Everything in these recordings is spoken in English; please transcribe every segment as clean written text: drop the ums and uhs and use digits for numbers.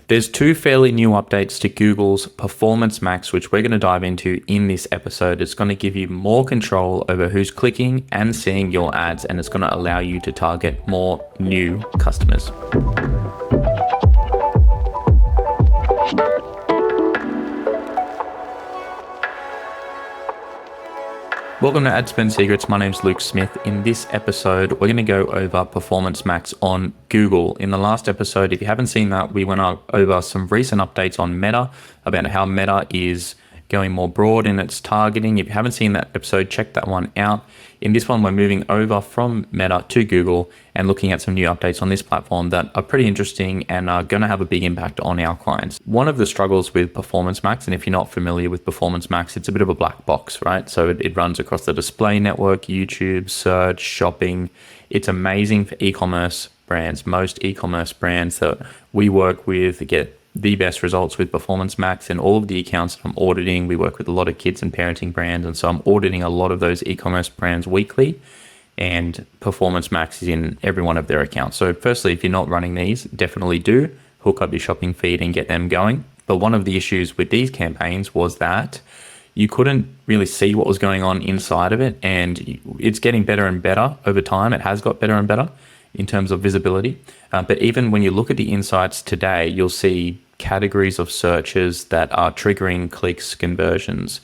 There's two fairly new updates to Google's Performance Max, which we're going to dive into in this episode. It's going to give you more control over who's clicking and seeing your ads, and it's going to allow you to target more new customers. Welcome to Ad Spend Secrets. My name's Luke Smith. In this episode, we're going to go over Performance Max on Google. In the last episode, if you haven't seen that, we went over some recent updates on Meta, about how Meta is going more broad in its targeting. If you haven't seen that episode, check that one out. In this one, we're moving over from Meta to Google and looking at some new updates on this platform that are pretty interesting and are going to have a big impact on our clients. One of the struggles with Performance Max, and if you're not familiar with Performance Max, it's a bit of a black box, right? So it runs across the display network, YouTube, search, shopping. It's amazing for e-commerce brands. Most e-commerce brands that we work with get the best results with Performance Max, and all of the accounts that I'm auditing. We work with a lot of kids and parenting brands, and so I'm auditing a lot of those e-commerce brands weekly, and Performance Max is in every one of their accounts. So firstly, if you're not running these, definitely do hook up your shopping feed and get them going. But one of the issues with these campaigns was that you couldn't really see what was going on inside of it, and it's getting better and better over time. It has got better and better in terms of visibility. But even when you look at the insights today, you'll see categories of searches that are triggering clicks, conversions.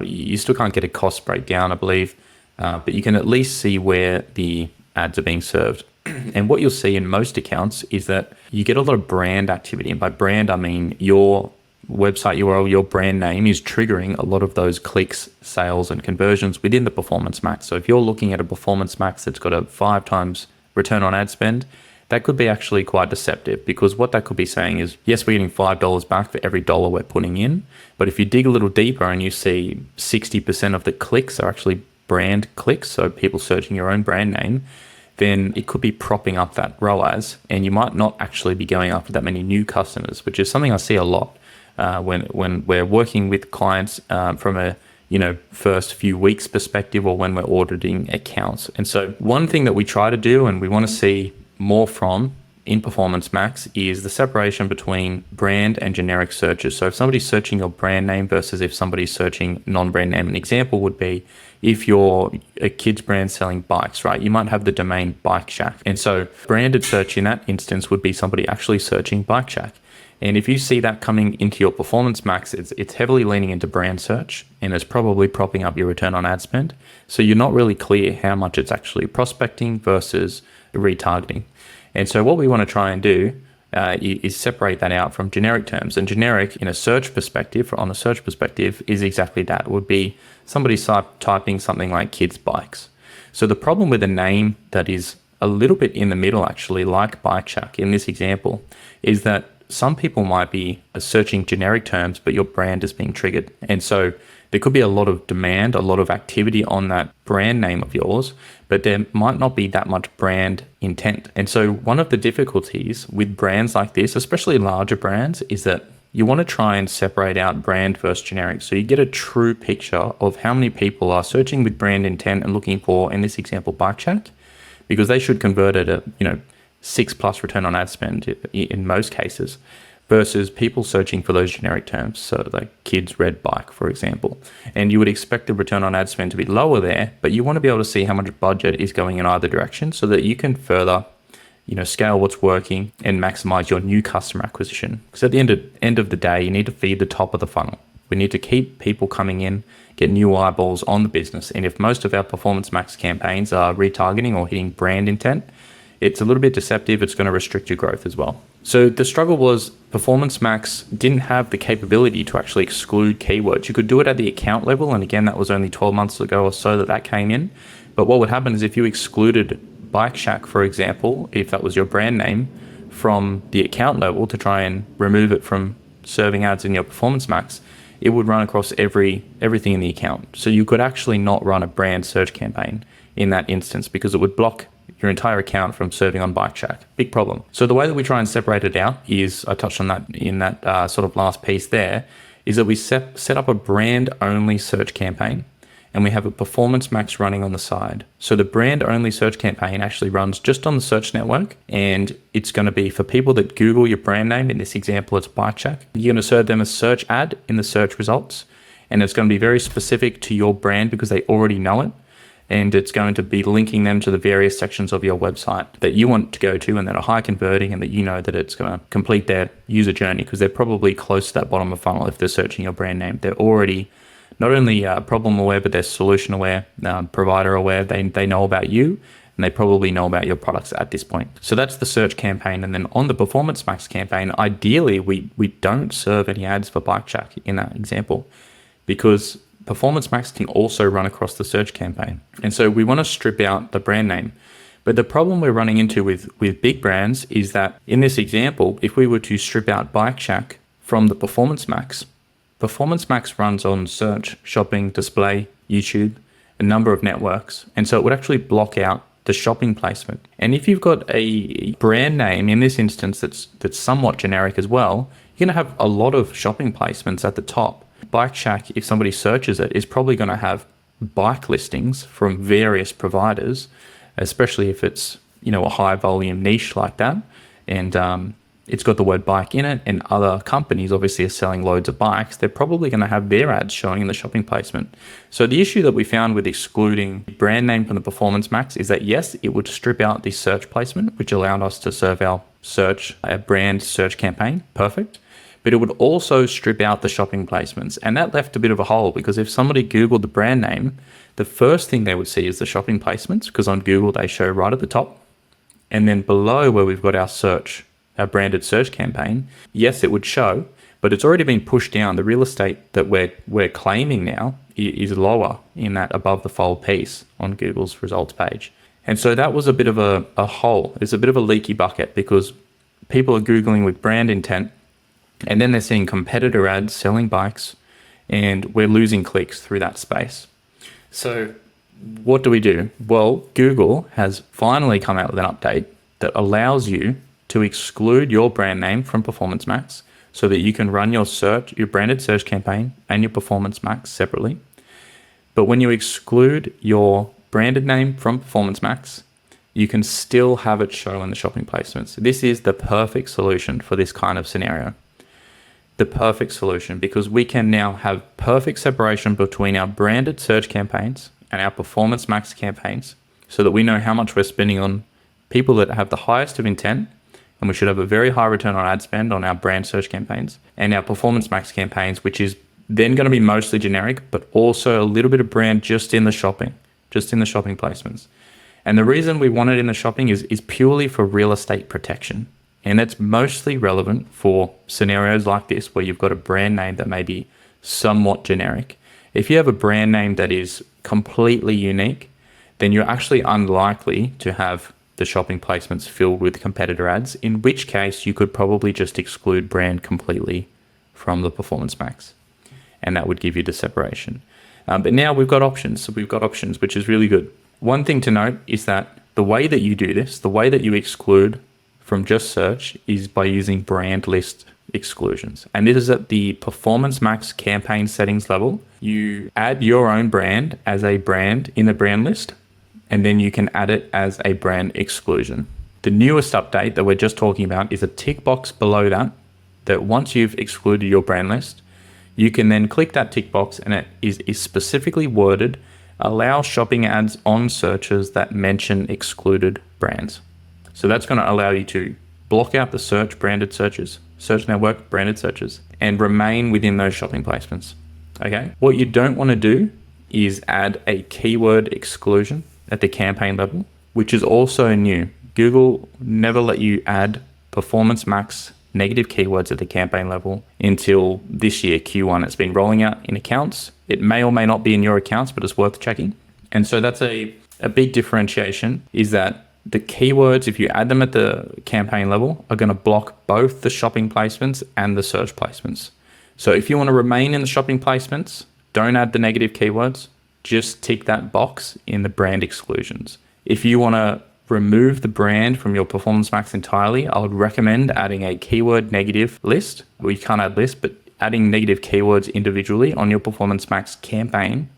You still can't get a cost breakdown, I believe, but you can at least see where the ads are being served. And what you'll see in most accounts is that you get a lot of brand activity. And by brand, I mean your website URL, your brand name is triggering a lot of those clicks, sales, and conversions within the Performance Max. So if you're looking at a Performance Max that's got a 5 times return on ad spend, that could be actually quite deceptive, because what that could be saying is, yes, we're getting $5 back for every dollar we're putting in. But if you dig a little deeper and you see 60% of the clicks are actually brand clicks, so people searching your own brand name, then it could be propping up that ROAS, and you might not actually be going after that many new customers, which is something I see a lot when we're working with clients from a first few weeks perspective, or when we're auditing accounts. And so one thing that we try to do, and we want to see more from in Performance Max, is the separation between brand and generic searches. So if somebody's searching your brand name versus if somebody's searching non-brand name, an example would be if you're a kids brand selling bikes, right? You might have the domain Bike Shack. And so branded search in that instance would be somebody actually searching Bike Shack. And if you see that coming into your Performance Max, it's heavily leaning into brand search, and it's probably propping up your return on ad spend. So you're not really clear how much it's actually prospecting versus retargeting. And so what we want to try and do is separate that out from generic terms. And generic in a search perspective, on a search perspective, is exactly that. It would be somebody typing something like kids bikes. So the problem with a name that is a little bit in the middle, actually, like Bike Shack in this example, is that some people might be searching generic terms, but your brand is being triggered. And so there could be a lot of demand, a lot of activity on that brand name of yours, but there might not be that much brand intent. And so one of the difficulties with brands like this, especially larger brands, is that you want to try and separate out brand versus generic. So you get a true picture of how many people are searching with brand intent and looking for, in this example, Bike Shack, because they should convert at a 6+ return on ad spend in most cases, versus people searching for those generic terms, so like kids red bike, for example. And you would expect the return on ad spend to be lower there, but you want to be able to see how much budget is going in either direction, so that you can further scale what's working and maximize your new customer acquisition. Because at the end of the day, you need to feed the top of the funnel. We need to keep people coming in, get new eyeballs on the business. And if most of our Performance Max campaigns are retargeting or hitting brand intent, it's a little bit deceptive. It's going to restrict your growth as well. So the struggle was Performance Max didn't have the capability to actually exclude keywords. You could do it at the account level. And again, that was only 12 months ago or so that came in. But what would happen is if you excluded Bike Shack, for example, if that was your brand name, from the account level to try and remove it from serving ads in your Performance Max, it would run across everything in the account. So you could actually not run a brand search campaign in that instance, because it would block your entire account from serving on Bike Shack. Big problem. So the way that we try and separate it out is, I touched on that in that sort of last piece there, is that we set up a brand only search campaign. and we have a performance max running on the side. So the brand only search campaign actually runs just on the search network, and it's going to be for people that Google your brand name. In this example, it's Bike Shack. You're going to serve them a search ad in the search results, and it's going to be very specific to your brand because they already know it. And it's going to be linking them to the various sections of your website that you want to go to and that are high converting and that you know that it's going to complete their user journey, because they're probably close to that bottom of funnel. If they're searching your brand name, they're already not only problem aware, but they're solution aware, provider aware. They know about you, and they probably know about your products at this point. So that's the search campaign. And then on the Performance Max campaign, ideally, we don't serve any ads for Bike Shack in that example, because Performance Max can also run across the search campaign. And so we want to strip out the brand name. But the problem we're running into with big brands is that in this example, if we were to strip out Bike Shack from the Performance Max runs on search, shopping, display, YouTube, a number of networks. And so it would actually block out the shopping placement. And if you've got a brand name in this instance that's somewhat generic as well, you're going to have a lot of shopping placements at the top. Bike Shack, if somebody searches it, is probably going to have bike listings from various providers, especially if it's, a high volume niche like that. And it's got the word bike in it, and other companies obviously are selling loads of bikes. They're probably going to have their ads showing in the shopping placement. So the issue that we found with excluding brand name from the Performance Max is that yes, it would strip out the search placement, which allowed us to serve our brand search campaign. Perfect. But it would also strip out the shopping placements. And that left a bit of a hole, because if somebody Googled the brand name, the first thing they would see is the shopping placements, because on Google, they show right at the top. And then below where we've got our branded search campaign, yes, it would show, but it's already been pushed down. The real estate that we're claiming now is lower in that above the fold piece on Google's results page. And so that was a bit of a hole. It's a bit of a leaky bucket, because people are Googling with brand intent, and then they're seeing competitor ads selling bikes, and we're losing clicks through that space. So what do we do? Well, Google has finally come out with an update that allows you to exclude your brand name from Performance Max so that you can run your branded search campaign and your Performance Max separately. But when you exclude your branded name from Performance Max, you can still have it show in the shopping placements. This is the perfect solution for this kind of scenario. The perfect solution, because we can now have perfect separation between our branded search campaigns and our Performance Max campaigns, so that we know how much we're spending on people that have the highest of intent, and we should have a very high return on ad spend on our brand search campaigns, and our Performance Max campaigns, which is then going to be mostly generic, but also a little bit of brand just in the shopping placements. And the reason we want it in the shopping is purely for real estate protection. And that's mostly relevant for scenarios like this, where you've got a brand name that may be somewhat generic. If you have a brand name that is completely unique, then you're actually unlikely to have the shopping placements filled with competitor ads, in which case you could probably just exclude brand completely from the Performance Max. And that would give you the separation. But now we've got options. So we've got options, which is really good. One thing to note is that the way that you do this, the way that you exclude from just search, is by using brand list exclusions. And this is at the Performance Max campaign settings level. You add your own brand as a brand in the brand list, and then you can add it as a brand exclusion. The newest update that we're just talking about is a tick box below that once you've excluded your brand list, you can then click that tick box, and it is specifically worded, allow shopping ads on searches that mention excluded brands. So that's going to allow you to block out the search network branded searches, and remain within those shopping placements. Okay. What you don't want to do is add a keyword exclusion at the campaign level, which is also new. Google never let you add Performance Max negative keywords at the campaign level until this year, Q1. It's been rolling out in accounts. It may or may not be in your accounts, but it's worth checking. And so that's a big differentiation, is that the keywords, if you add them at the campaign level, are going to block both the shopping placements and the search placements. So if you want to remain in the shopping placements, don't add the negative keywords, just tick that box in the brand exclusions. If you want to remove the brand from your Performance Max entirely, I would recommend adding a keyword negative list. Well, you can't add list, but adding negative keywords individually on your Performance Max campaign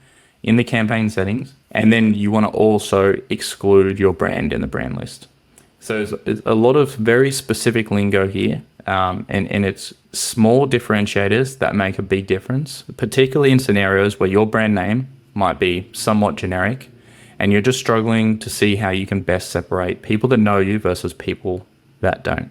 in the campaign settings. And then you want to also exclude your brand in the brand list. So there's a lot of very specific lingo here, and it's small differentiators that make a big difference, particularly in scenarios where your brand name might be somewhat generic and you're just struggling to see how you can best separate people that know you versus people that don't.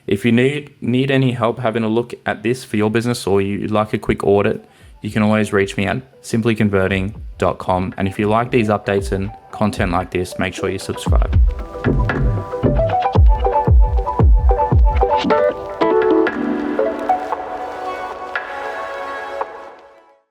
If you need any help having a look at this for your business, or you'd like a quick audit, you can always reach me at simplyconverting.com. And if you like these updates and content like this, make sure you subscribe.